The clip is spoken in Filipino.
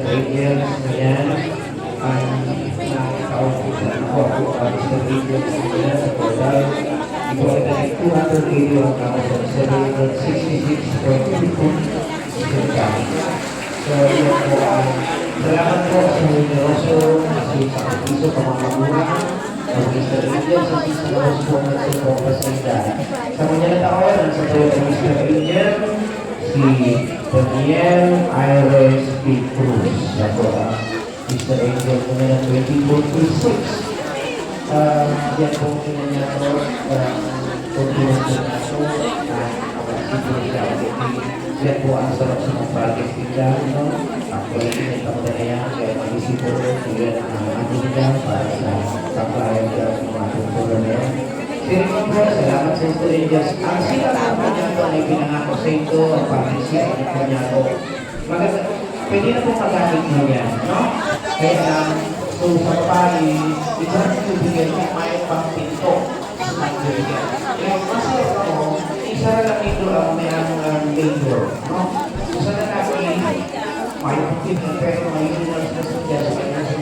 Rangers na yan. Ang nakakaupusan ako ang sa Rangers na yan sa total. Ito ay dahil 280 ang kapatid sa Rangers 66.50 So, yun po ang salamat po sa Uniroso kasi sa piso pamamamuran ng Mr. Rangers sa piso na po nagsipong pasinda. Sa mga nataon, sa tayo ng Mr. Rangers, si Daniel Iris P. Cruz. Ako ang Mr. Angel po na ng 2046. Yan po niya po continuous po na po yan po ang sarap sa mga project nila. Actually, pinita ko na yan kaya mag-isip po yan ang ating nila para sa kampayan ng mga tungkol na yan. Sino po, salamat sa Mr. Angels. Ang sinalaman po niya po ay pinangako sa ito ang pag-isip po niya po. Pwede na po magamit mo yan, no? Kaya so sa kapali, isang bibigyan niya may pang pinto sa bibigyan.